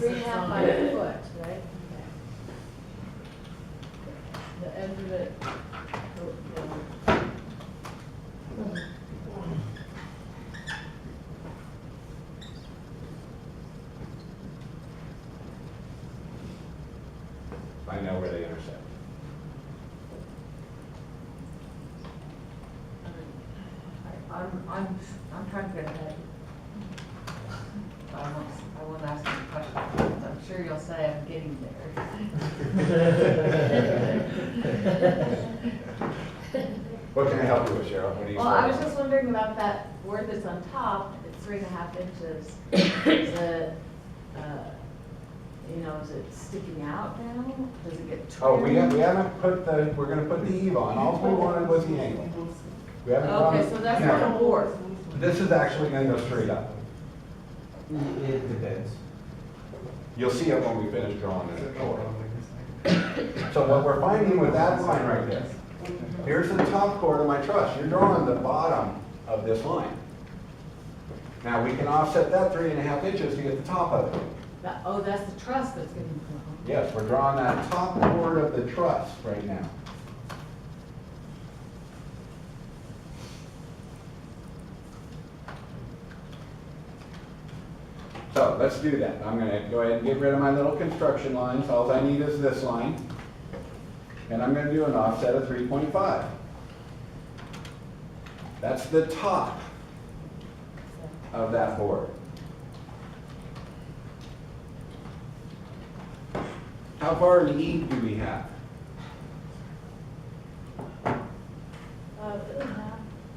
3.5 by a foot, right? The end of it. Find out where they intersect. I'm trying to get ahead. I won't ask you questions. I'm sure you'll say I'm getting there. What can I help you with, Cheryl? What do you? Well, I was just wondering about that word that's on top, it's 3.5 inches. Is it, is it sticking out now? Does it get trimmed? Oh, we haven't put the, we're gonna put the eve on. All we wanted was the angle. We haven't Okay, gone- so that's Now, not a board. This is actually gonna go straight up. It depends. You'll see it when we finish drawing it. So what we're finding with that line right there, here's the top chord of my truss. You're drawing the bottom of this line. Now, we can offset that 3.5 inches to get the top of it. That's the truss that's getting put on. Yes, we're drawing that top chord of the truss right now. So let's do that. I'm gonna go ahead and get rid of my little construction lines. All I need is this line. And I'm gonna do an offset of 3.5. That's the top of that board. How far in the eve do we have?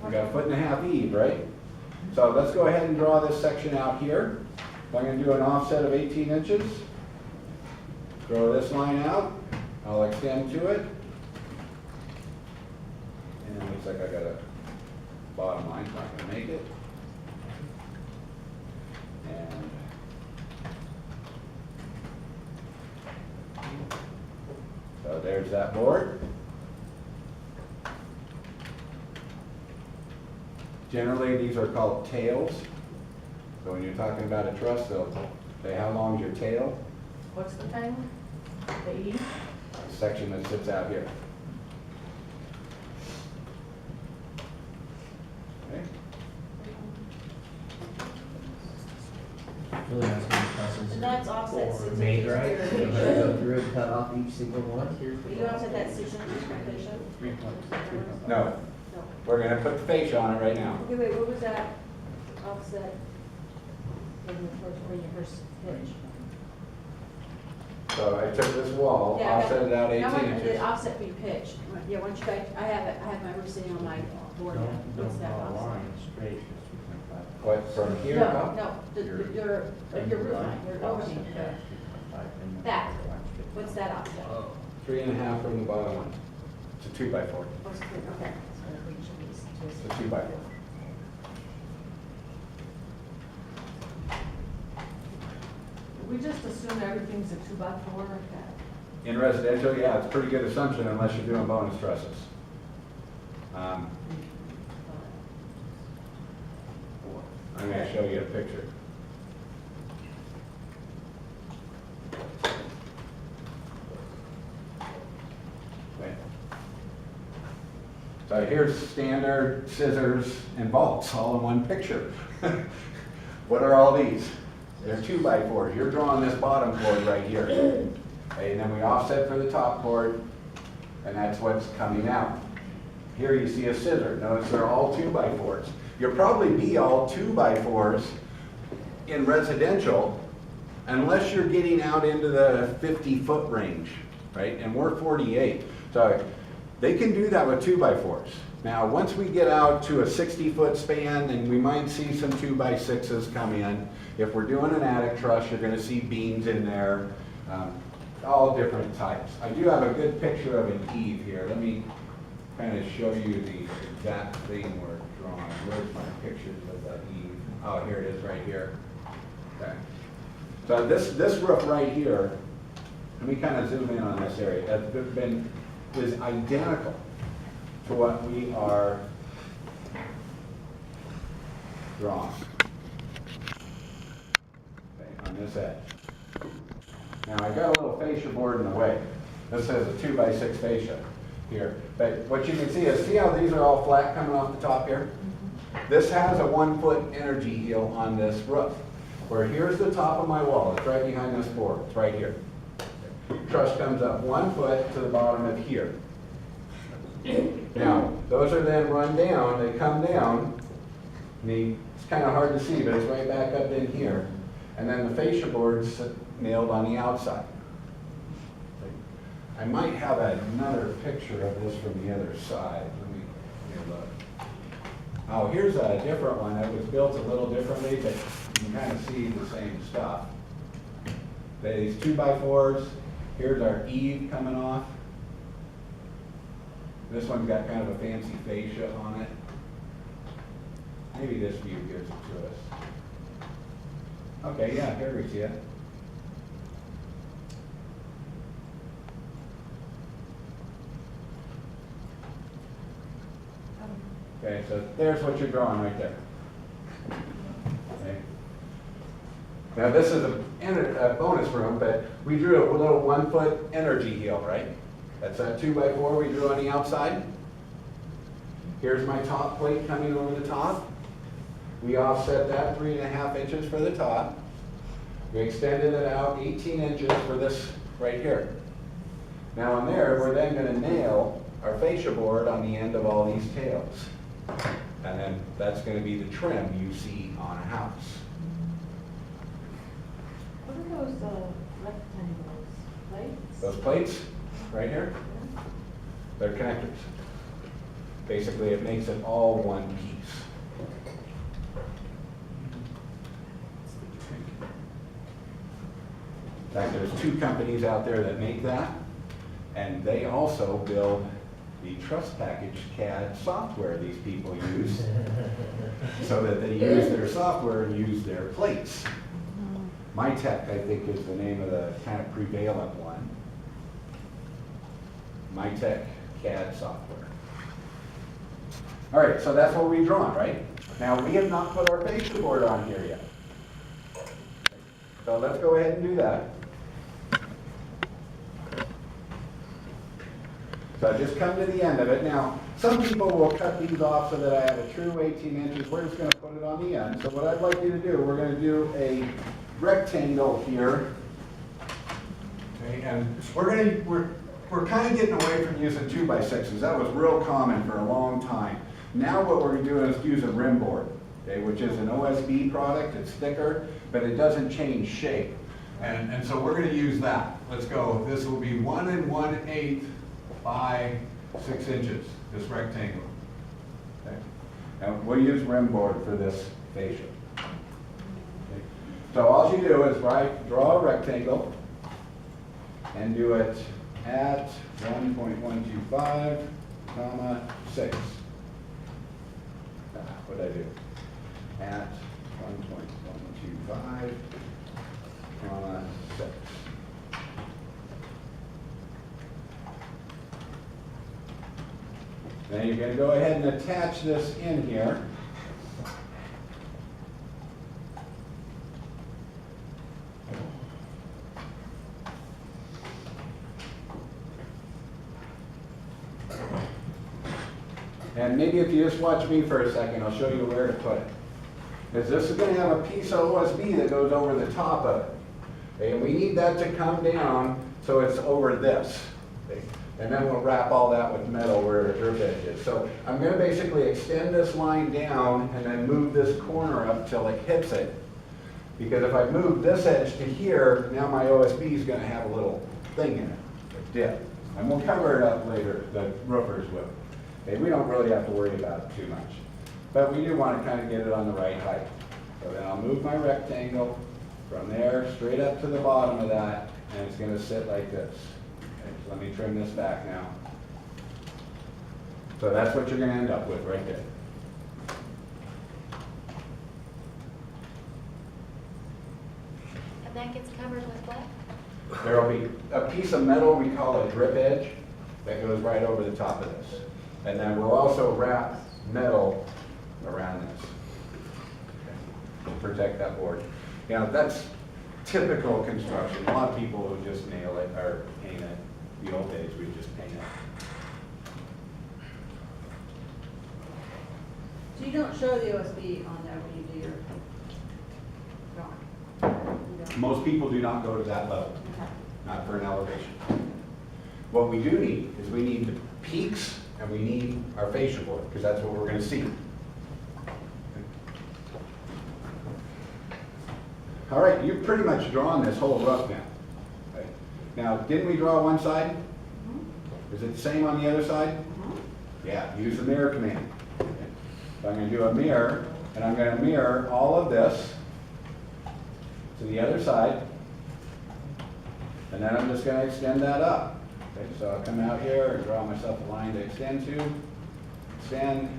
We got 1.5 feet eve, right? So let's go ahead and draw this section out here. I'm going to do an offset of 18 inches. Throw this line out. I'll extend to it. And it looks like I got a bottom line, so I'm going to make it. And so there's that board. Generally, these are called tails. So when you're talking about a truss, they'll say, how long's your tail? What's the thing? The E? The section that sits out here. Okay. Really nice process. And that's offset Or 6 made inches. right, per so inch. let's go through and cut off each single one. You offset that 6 inches per patient? No, No. we're gonna put the fascia on it right now. Okay, wait, what was that offset when you first pitch? So I took this wall, Yeah, I got- offset it out Now, 18 what- inches. the offset for your pitch. Yeah, once you back, I have my roof sitting on my board now. What's that offset? What, from here No, up? no, your roof line, your overhang. That, what's that offset? 3.5 from the bottom line. It's a 2x4. What's the- Okay. It's a 2x4. We just assume everything's a 2x4 like that. In residential, yeah, it's a pretty good assumption unless you're doing bonus trusses. I'm gonna show you a picture. Wait. So here's standard scissors and bolts all in one picture. What are all these? They're 2x4s. You're drawing this bottom chord right here. Okay, and then we offset for the top chord, and that's what's coming out. Here you see a scissor. Notice they're all 2x4s. You'll probably be all 2x4s in residential unless you're getting out into the 50-foot range, right? And we're 48. So they can do that with 2x4s. Now, once we get out to a 60-foot span, then we might see some 2x6s come in. If we're doing an attic truss, you're gonna see beams in there, all different types. I do have a good picture of an eave here. Let me kind of show you the exact thing we're drawing. Where's my pictures of that eave? Oh, here it is right here. Okay. So this roof right here, let me kind of zoom in on this area, is identical to what we are drawing. Okay, on this edge. Now I got a little fascia board in the way. This says a 2x6 fascia here. But what you can see how these are all flat coming off the top here? This has a 1 foot energy heel on this roof. Where here's the top of my wall, it's right behind this board, it's right here. Truss comes up 1 foot to the bottom of here. Now, those are then run down, they come down, it's kind of hard to see, but it's right back up in here. And then the fascia board's nailed on the outside. I might have another picture of this from the other side. Let me look. Oh, here's a different one that was built a little differently, but you can kind of see the same stuff. These 2x4s, here's our eave coming off. This one's got kind of a fancy fascia on it. Maybe this view gives it to us. Okay, yeah, here we see it. Okay, so there's what you're drawing right there. Okay. Now this is a bonus room, but we drew a little 1 foot energy heel, right? That's that 2x4 we drew on the outside. Here's my top plate coming over the top. We offset that 3.5 inches for the top. We extended it out 18 inches for this right here. Now on there, we're then going to nail our fascia board on the end of all these tails. And then that's going to be the trim you see on a house. What are those rectangles, plates? Those plates right here, they're connectors. Basically, it makes it all one piece. In fact, there's 2 companies out there that make that, and they also build the truss package CAD software these people use, so that they use their software and use their plates. MyTech, I think, is the name of the kind of prevalent one. MyTech CAD software. All right, so that's what we've drawn, right? Now, we have not put our fascia board on here yet. So let's go ahead and do that. So I just come to the end of it. Now, some people will cut these off so that I have a true 18 inches. We're just going to put it on the end. So what I'd like you to do, we're going to do a rectangle here. Okay, and we're kind of getting away from using 2x6s. That was real common for a long time. Now what we're doing is use a rim board, okay, which is an OSB product. It's thicker, but it doesn't change shape. And so we're going to use that. Let's go. This will be 1 1/8 by 6 inches, this rectangle. Okay. And we'll use rim board for this fascia. Okay. So all you do is draw a rectangle and do it at 1.125, comma 6. What did I do? At 1.125, comma 6. Then you're going to go ahead and attach this in here. And maybe if you just watch me for a second, I'll show you where to put it. Because this is going to have a piece of OSB that goes over the top of it. Okay, and we need that to come down so it's over this. Okay. And then we'll wrap all that with metal where the drip edge is. So I'm going to basically extend this line down and then move this corner up till it hits it. Because if I move this edge to here, now my OSB is going to have a little thing in it, a dip. And we'll cover it up later, the roofers will. Okay, we don't really have to worry about it too much. But we do want to kind of get it on the right height. So then I'll move my rectangle from there straight up to the bottom of that, and it's going to sit like this. Let me trim this back now. So that's what you're going to end up with right there. And that gets covered with what? There will be a piece of metal we call a drip edge that goes right over the top of this. And then we'll also wrap metal around this to protect that board. You know, typical construction. A lot of people would just nail it or paint it. The old days, we'd just paint it. So you don't show the OSB on there when you do your drawing? You don't? Most people do not go to that level, Okay. not for an elevation. What we do need is we need the peaks and we need our fascia board, because that's what we're gonna see. All right, you've pretty much drawn this whole roof now. Okay. Now, didn't we draw one side? Is it the same on the other side? Yeah, use the mirror command. Okay. So I'm gonna do a mirror, and I'm gonna mirror all of this to the other side. And then I'm just gonna extend that up. Okay, so I'll come out here and draw myself a line to extend to, extend.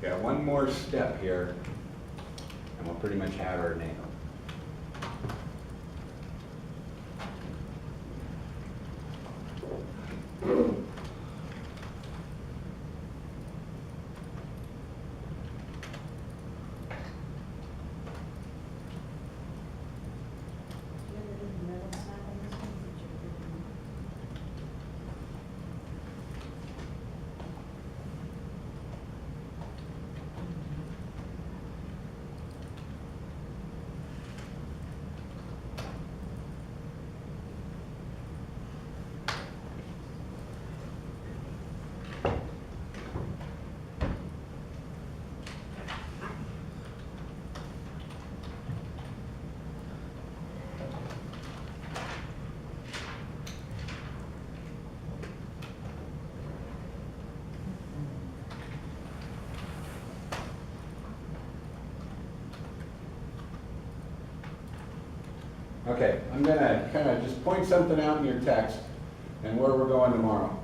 Got one more step here, and we'll pretty much have our nail. Okay, I'm gonna kind of just point something out in your text and where we're going tomorrow.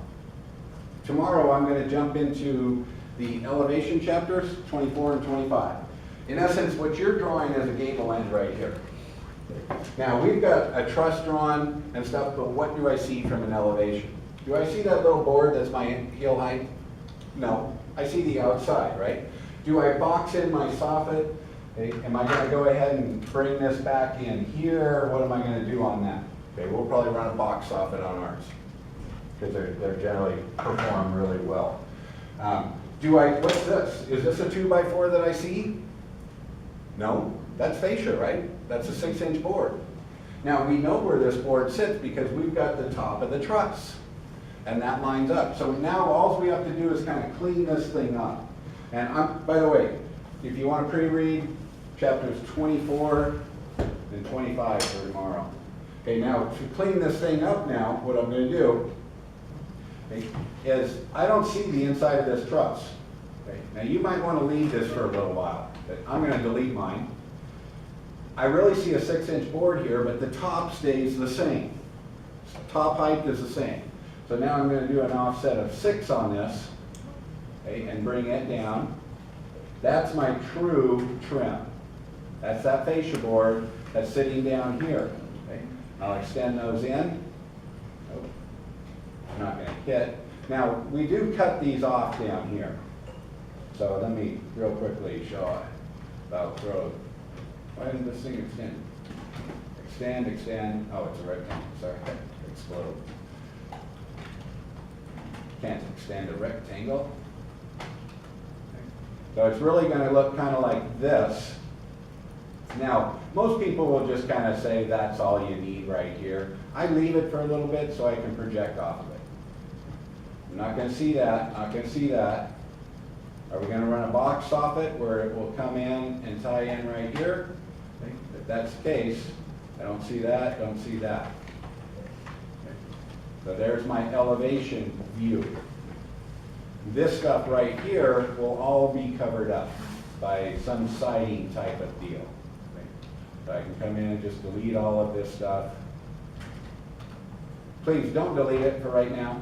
Tomorrow, I'm gonna jump into the elevation chapters, 24 and 25. In essence, what you're drawing is a gable end right here. Now, we've got a truss drawn and stuff, but what do I see from an elevation? Do I see that little board that's my heel height? No, I see the outside, right? Do I box in my soffit? Okay, am I gonna go ahead and bring this back in here? What am I gonna do on that? Okay, we'll probably run a box soffit on ours, because they're generally perform really well. What's this? Is this a 2x4 that I see? No, that's fascia, right? That's a 6-inch board. Now, we know where this board sits because we've got the top of the truss, and that lines up. So now all we have to do is kind of clean this thing up. And by the way, if you want to pre-read chapters 24 and 25 for tomorrow. Okay, now to clean this thing up now, what I'm going to do is I don't see the inside of this truss. Okay, now you might want to leave this for a little while, but I'm going to delete mine. I really see a 6-inch board here, but the top stays the same. Top height is the same. So now I'm going to do an offset of 6 on this, okay, and bring it down. That's my true trim. That's that fascia board that's sitting down here. Okay? I'll extend those in. Oh, I'm not going to hit. Now, we do cut these off down here. So let me real quickly show about throw. Why didn't this thing extend? Extend, extend. Oh, it's a rectangle. Sorry. Explode. Can't extend a rectangle. So it's really going to look kind of like this. Now, most people will just kind of say that's all you need right here. I leave it for a little bit so I can project off of it. I'm not going to see that, not going to see that. Are we going to run a box soffit where it will come in and tie in right here? Okay. If that's the case, I don't see that, don't see that. Okay. So there's my elevation view. This stuff right here will all be covered up by some siding type of deal. So I can come in and just delete all of this stuff. Please don't delete it for right now,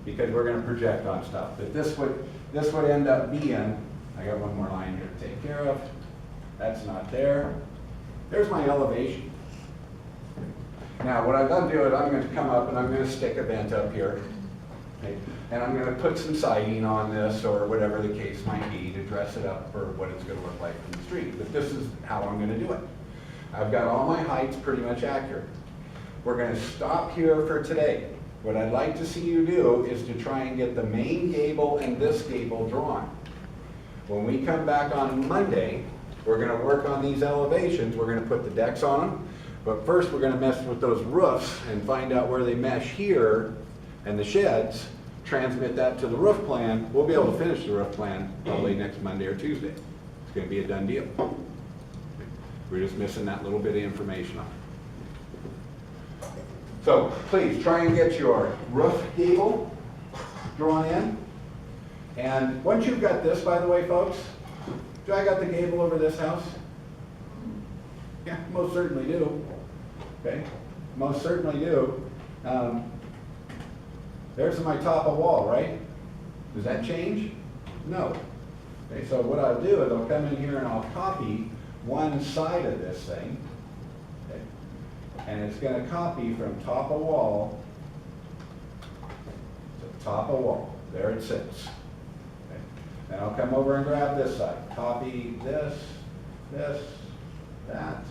because we're going to project on stuff. But this would end up being, I got one more line here to take care of. That's not there. There's my elevation. Now, what I'm going to do is I'm going to come up and I'm going to stick a vent up here. Okay? And I'm going to put some siding on this or whatever the case might be to dress it up for what it's going to look like from the street. But this is how I'm going to do it. I've got all my heights pretty much accurate. We're going to stop here for today. What I'd like to see you do is to try and get the main gable and this gable drawn. When we come back on Monday, we're going to work on these elevations. We're going to put the decks on them. But first, we're going to mess with those roofs and find out where they mesh here and the sheds, transmit that to the roof plan. We'll be able to finish the roof plan probably next Monday or Tuesday. It's going to be a done deal. We're just missing that little bit of information on it. So please try and get your roof gable drawn in. And once you've got this, by the way, folks, do I got the gable over this house? Yeah, most certainly do. Okay, most certainly do. There's my top of wall, right? Does that change? No. Okay, so what I'll do is I'll come in here and I'll copy one side of this thing. Okay, and it's going to copy from top of wall to top of wall. There it sits. Okay. And I'll come over and grab this side. Copy this, this, that.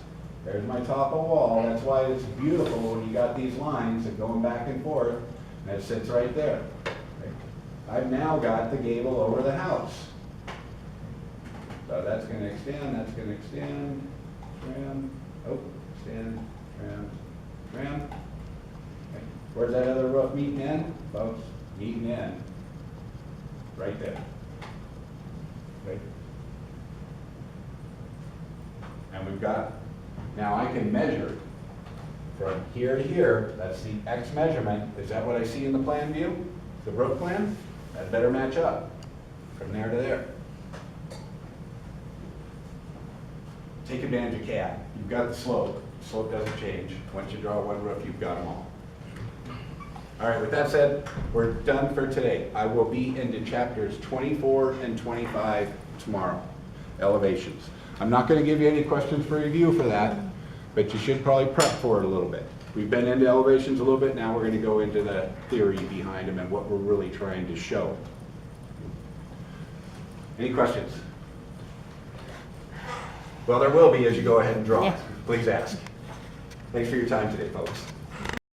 There's my top of wall. That's why it's beautiful when you got these lines that going back and forth, and it sits right there. Okay. I've now got the gable over the house. So that's going to extend, that's going to extend, trim, oh, extend, trim, trim. Okay. Where's that other roof meeting in, folks? Meeting in, right there. Okay. And we've got, now I can measure from here to here. That's the X measurement. Is that what I see in the plan view? The roof plan? That better match up from there to there. Take advantage of CAD. You've got the slope. The slope doesn't change. Once you draw one roof, you've got them all. All right, with that said, we're done for today. I will be into chapters 24 and 25 tomorrow, elevations. I'm not going to give you any questions for review for that, but you should probably prep for it a little bit. We've been into elevations a little bit. Now we're going to go into the theory behind them and what we're really trying to show. Any questions? Well, there will be as you go ahead and draw. Please ask. Thanks for your time today, folks.